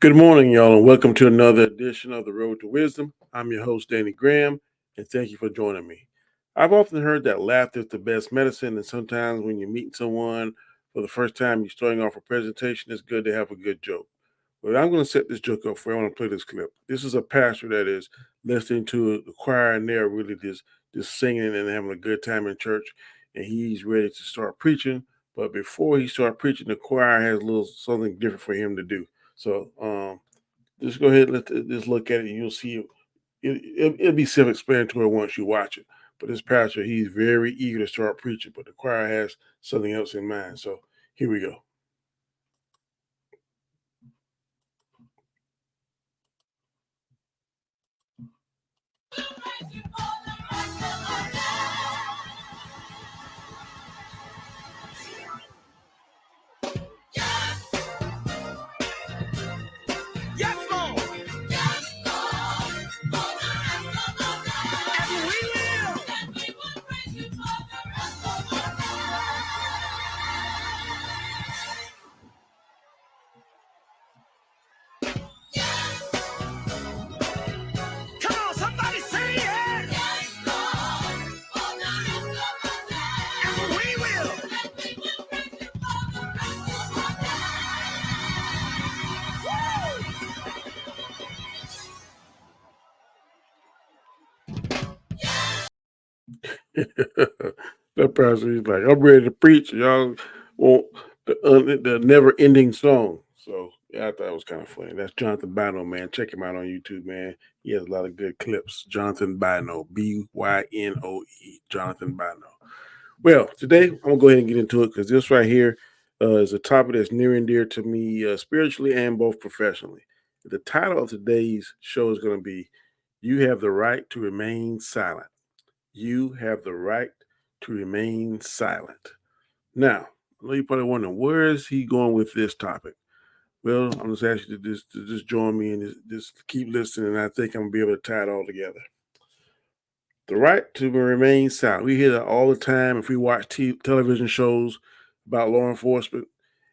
Good morning, y'all, and welcome to another edition of The Road to Wisdom. I'm your host, Danny Graham, and thank you for joining me. I've often heard that laughter is the best medicine, and sometimes when you meet someone for the first time, you're starting off a presentation, it's good to have a good joke. But I'm going to set this joke up for you. I want to play this clip. This is a pastor that is listening to the choir, and they're really just singing and having a good time in church, and he's ready to start preaching. But before he starts preaching, the choir has a little something different for him to do. So just go ahead and just look at it, and you'll see it'll be self-explanatory once you watch it. But this pastor, he's very eager to start preaching, but the choir has something else in mind. So here we go. Yes, Lord. Yes, Lord. And we will. And we will praise you for the rest of our lives. Come on, somebody say it. Yes, Lord. For the rest of our lives. And we will. And we will praise you for the rest of our That pastor, he's like, I'm ready to preach. Y'all want the never-ending song. So yeah, I thought it was kind of funny. That's Jonathan Bino, man. Check him out on YouTube, man. He has a lot of good clips. Jonathan Bino, Bynoe, Jonathan Bino. Well, today I'm gonna go ahead and get into it because this right here is a topic that's near and dear to me spiritually and both professionally. The title of today's show is going to be "You Have the Right to Remain Silent." You have the right to remain silent. Now, I know you're probably wondering where is he going with this topic. Well, I'm just asking you to just join me and just keep listening. And I think I'm gonna be able to tie it all together. The right to remain silent. We hear that all the time if we watch television shows about law enforcement.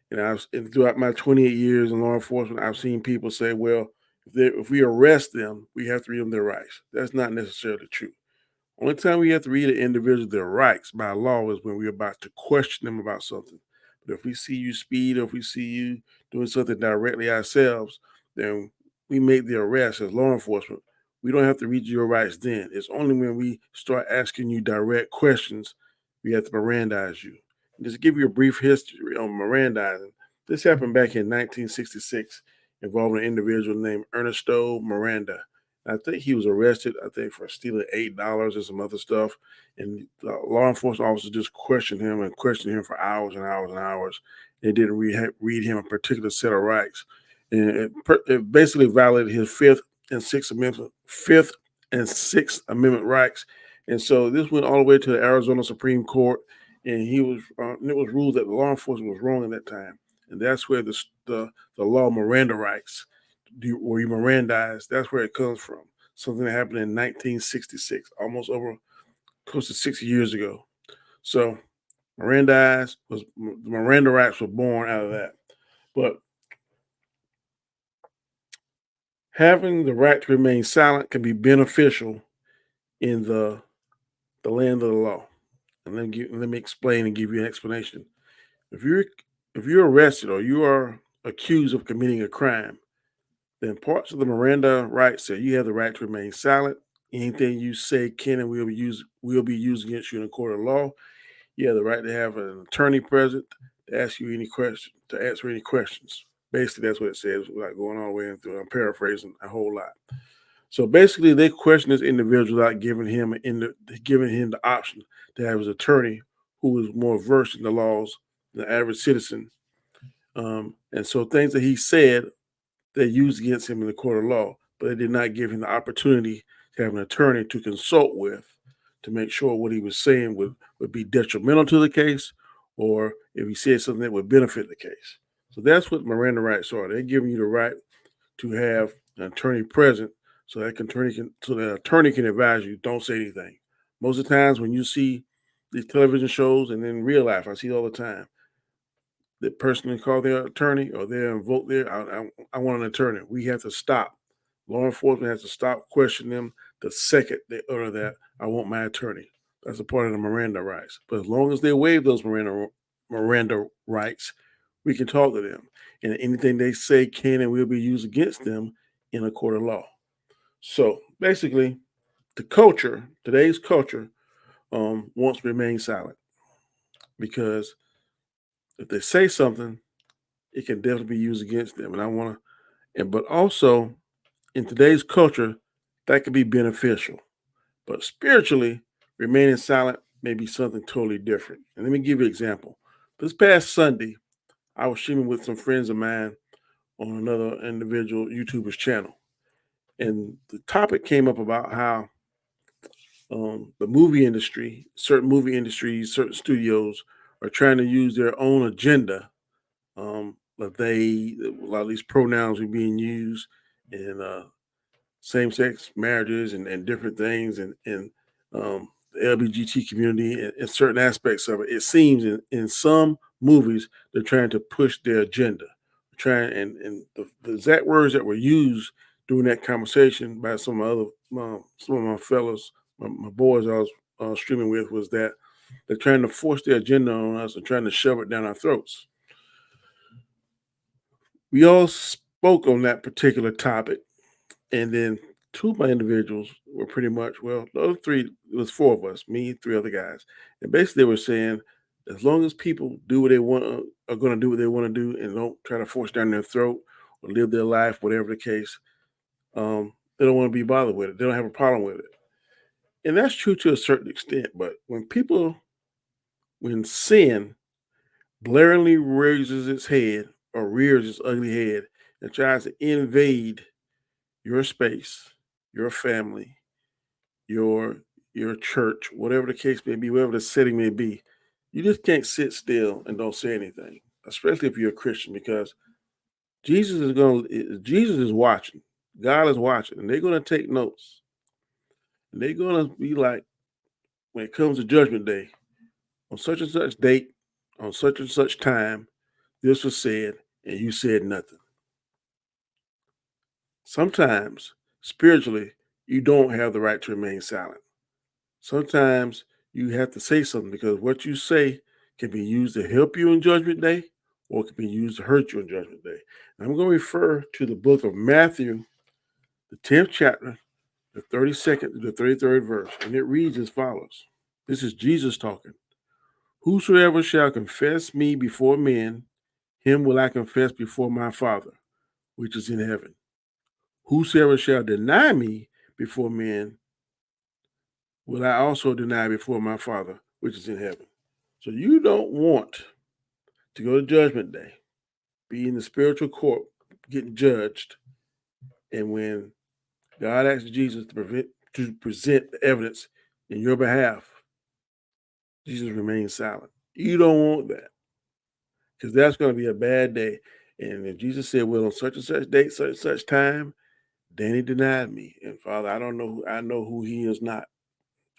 And throughout my 28 years in law enforcement, I've seen people say, well, if we arrest them, we have to read them their rights. That's not necessarily true. Only time we have to read an individual their rights by law is when we're about to question them about something. But if we see you speed or if we see you doing something directly ourselves, then we make the arrest as law enforcement. We don't have to read your rights then. It's only when we start asking you direct questions we have to Mirandize you. And just to give you a brief history on Mirandizing, this happened back in 1966 involving an individual named Ernesto Miranda. I think he was arrested, I think, for stealing $8 and some other stuff. And the law enforcement officers just questioned him and questioned him for hours and hours and hours. They didn't read him a particular set of rights. And it basically violated his Fifth and Sixth Amendment rights. And so this went all the way to the Arizona Supreme Court, and it was ruled that the law enforcement was wrong at that time. And that's where the law Miranda rights were you Mirandized. That's where it comes from. Something that happened in 1966, almost over close to 60 years ago. So the Miranda rights were born out of that. But having the right to remain silent can be beneficial in the land of the law. And let me explain and give you an explanation. If you're if you're arrested or you are accused of committing a crime, then parts of the Miranda rights say you have the right to remain silent. Anything you say can and will be used against you in a court of law. You have the right to have an attorney present to ask you any question to answer any questions. Basically, that's what it says. Without going all the way into, I'm paraphrasing a whole lot. So basically, they question this individual without giving him the option to have his attorney, who is more versed in the laws than the average citizen. And so things that he said they used against him in the court of law, but they did not give him the opportunity to have an attorney to consult with to make sure what he was saying would be detrimental to the case or if he said something that would benefit the case. So that's what Miranda rights are. They're giving you the right to have an attorney present so that attorney can advise you, don't say anything. Most of the times when you see these television shows and in real life, I see it all the time. the person to call their attorney or they invoke I want an attorney. We have to stop. Law enforcement has to stop questioning them the second they utter that, I want my attorney. That's a part of the Miranda rights. But as long as they waive those Miranda rights, we can talk to them. And anything they say can and will be used against them in a court of law. So basically, today's culture, wants to remain silent because if they say something, it can definitely be used against them. But also in today's culture, that could be beneficial. But spiritually, remaining silent may be something totally different. And let me give you an example. This past Sunday, I was streaming with some friends of mine on another individual YouTuber's channel. And the topic came up about how the movie industry, certain movie industries, certain studios are trying to use their own agenda. But a lot of these pronouns are being used in same-sex marriages and different things, and the LGBT community and certain aspects of it. It seems in some movies they're trying to push their agenda, trying and the exact words that were used during that conversation by some of my fellows, my boys I was streaming with, was that they're trying to force their agenda on us and trying to shove it down our throats. We all spoke on that particular topic, and then two of my individuals were pretty much, well, the other three, it was four of us, me, three other guys. And basically they were saying, as long as people do what they want, are going to do what they want to do and don't try to force down their throat or live their life, whatever the case, they don't want to be bothered with it. They don't have a problem with it. And that's true to a certain extent. But when sin blaringly raises its head or rears its ugly head and tries to invade your space, your family, your your church, whatever the case may be, whatever the setting may be, you just can't sit still and don't say anything, especially if you're a Christian, because Jesus is watching. God is watching, and they're gonna take notes. And they're gonna be like, when it comes to judgment day, on such and such date, on such and such time, this was said, and you said nothing. Sometimes, spiritually, you don't have the right to remain silent. Sometimes you have to say something because what you say can be used to help you in Judgment Day or it can be used to hurt you in Judgment Day. And I'm going to refer to the book of Matthew, the 10th chapter, the 32nd to the 33rd verse. And it reads as follows. This is Jesus talking. Whosoever shall confess me before men, him will I confess before my Father, which is in heaven. Whosoever shall deny me before men, will I also deny before my Father, which is in heaven. So you don't want to go to Judgment Day, be in the spiritual court, getting judged, and when God asks Jesus to present the evidence in your behalf, Jesus remains silent. You don't want that because that's going to be a bad day. And if Jesus said, well, on such and such date, such and such time, Danny denied me. And Father, I don't know. I know who he is not.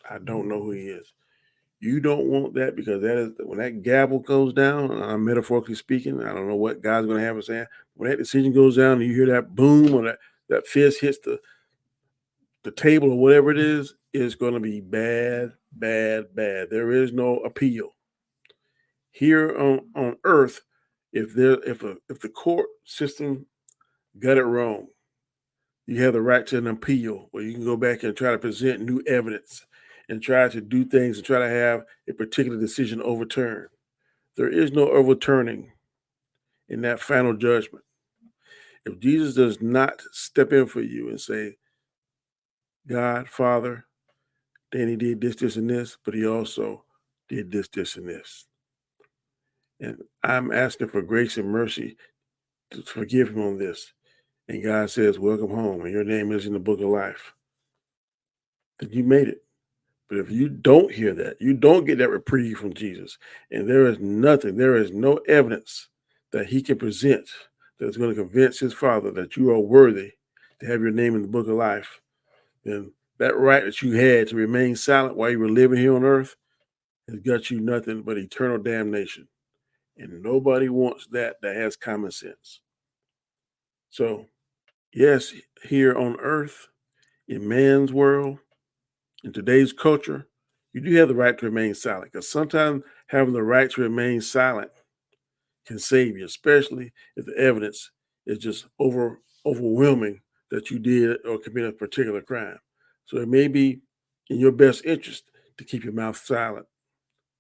I don't know who he is. You don't want that because that is when that gavel goes down, metaphorically speaking, I don't know what God's going to have us saying. When that decision goes down and you hear that boom or that fist hits the table or whatever it is, it's going to be bad, bad, bad. There is no appeal. Here on earth, if the court system got it wrong, you have the right to an appeal where you can go back and try to present new evidence and try to do things and try to have a particular decision overturned. There is no overturning in that final judgment. If Jesus does not step in for you and say, God, Father, Danny did this, this, and this, but he also did this, this, and this. And I'm asking for grace and mercy to forgive him on this. And God says, welcome home, and your name is in the book of life. Then you made it. But if you don't hear that, you don't get that reprieve from Jesus, and there is no evidence that he can present that is going to convince his Father that you are worthy to have your name in the book of life, then that right that you had to remain silent while you were living here on earth has got you nothing but eternal damnation. And nobody wants that has common sense. So, yes, here on earth, in man's world, in today's culture, you do have the right to remain silent because sometimes having the right to remain silent can save you, especially if the evidence is just overwhelming that you did or committed a particular crime. So it may be in your best interest to keep your mouth silent,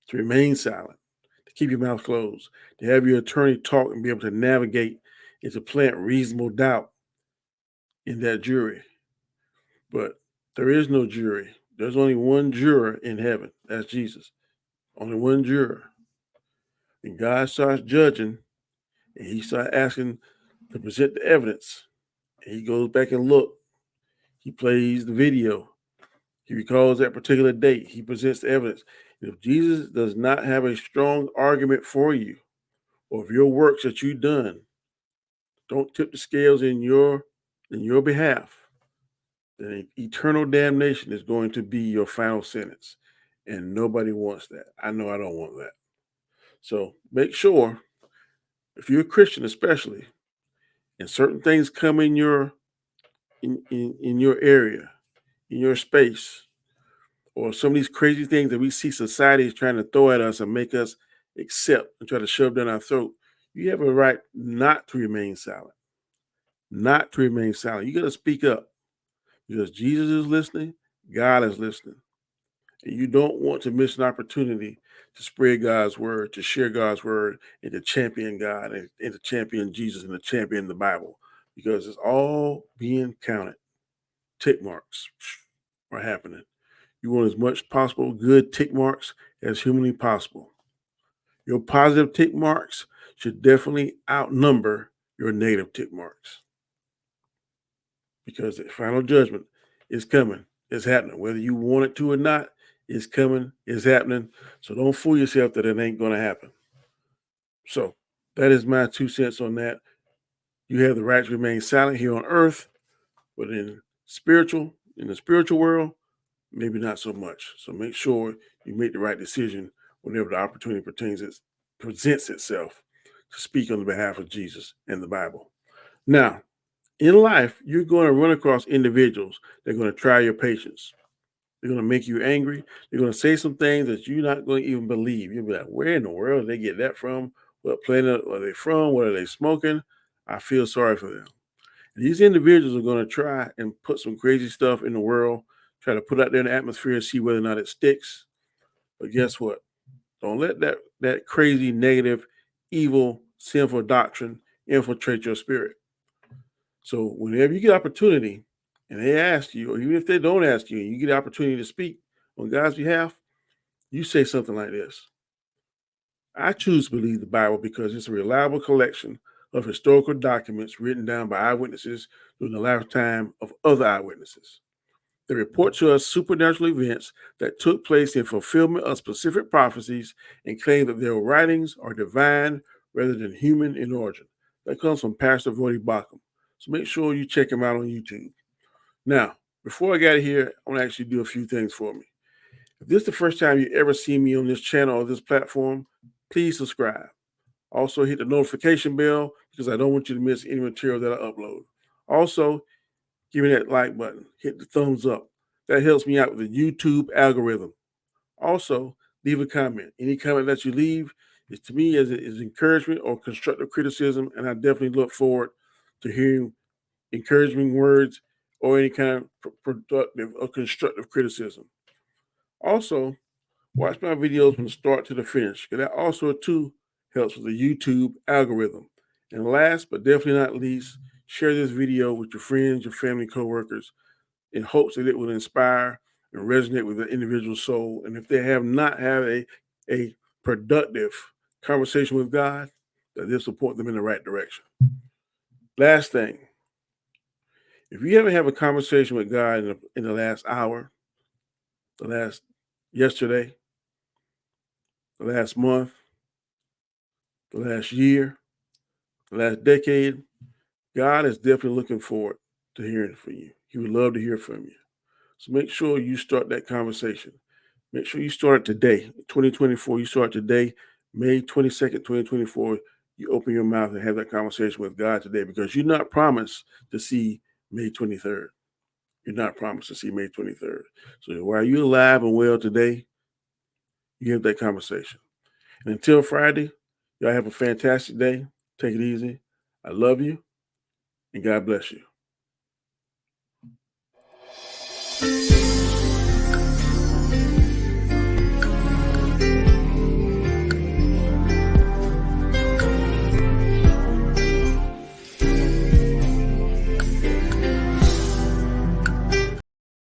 to remain silent, to keep your mouth closed, to have your attorney talk and be able to navigate and to plant reasonable doubt in that jury. But there is no jury. There's only one juror in heaven. That's Jesus. Only one juror. And God starts judging and he starts asking to present the evidence. And he goes back and look. He plays the video. He recalls that particular date. He presents the evidence. If Jesus does not have a strong argument for you, or if your works that you've done don't tip the scales in your behalf, then eternal damnation is going to be your final sentence. And nobody wants that. I know I don't want that. So make sure, if you're a Christian especially, and certain things come in your in your area, in your space, or some of these crazy things that we see society is trying to throw at us and make us accept and try to shove down our throat, you have a right not to remain silent. Not to remain silent. You got to speak up because Jesus is listening, God is listening. And you don't want to miss an opportunity to spread God's word, to share God's word, and to champion God and to champion Jesus and to champion the Bible because it's all being counted. Tick marks are happening. You want as much possible good tick marks as humanly possible. Your positive tick marks should definitely outnumber your negative tick marks because the final judgment is coming. It's happening. Whether you want it to or not, it's coming. It's happening. So don't fool yourself that it ain't going to happen. So that is my 2 cents on that. You have the right to remain silent here on earth, but in the spiritual world, maybe not so much. So make sure you make the right decision whenever the opportunity presents itself to speak on the behalf of Jesus and the Bible. Now, in life, you're going to run across individuals that are going to try your patience. They're going to make you angry. They're going to say some things that you're not going to even believe. You'll be like, where in the world did they get that from? What planet are they from? What are they smoking? I feel sorry for them. These individuals are going to try and put some crazy stuff in the world, try to put out there in the atmosphere and see whether or not it sticks. But guess what? Don't let that crazy, negative, evil, sinful doctrine infiltrate your spirit. So whenever you get opportunity and they ask you, or even if they don't ask you, and you get the opportunity to speak on God's behalf, you say something like this. I choose to believe the Bible because it's a reliable collection of historical documents written down by eyewitnesses during the lifetime of other eyewitnesses. They report to us supernatural events that took place in fulfillment of specific prophecies and claim that their writings are divine rather than human in origin. That comes from Pastor Voddie Baucham. So make sure you check him out on YouTube. Now, before I got here, I want to actually do a few things for me. If this is the first time you ever see me on this channel or this platform, please subscribe. Also, hit the notification bell because I don't want you to miss any material that I upload. Also, give me that like button. Hit the thumbs up. That helps me out with the YouTube algorithm. Also, leave a comment. Any comment that you leave is to me as encouragement or constructive criticism, and I definitely look forward to hearing encouraging words or any kind of productive or constructive criticism. Also, watch my videos from the start to the finish, because that also too helps with the YouTube algorithm. And last but definitely not least, share this video with your friends, your family, coworkers, in hopes that it will inspire and resonate with the individual soul. And if they have not had a productive conversation with God, that this will point them in the right direction. Last thing, if you ever have a conversation with God in the last hour, yesterday, the last month, the last year, the last decade, God is definitely looking forward to hearing from you. He would love to hear from you. So make sure you start that conversation. Make sure you start today, 2024. You start today. May 22nd, 2024, you open your mouth and have that conversation with God today, because you're not promised to see May 23rd. You're not promised to see May 23rd. So while you're alive and well today, you have that conversation. And until Friday, y'all have a fantastic day. Take it easy. I love you, and God bless you.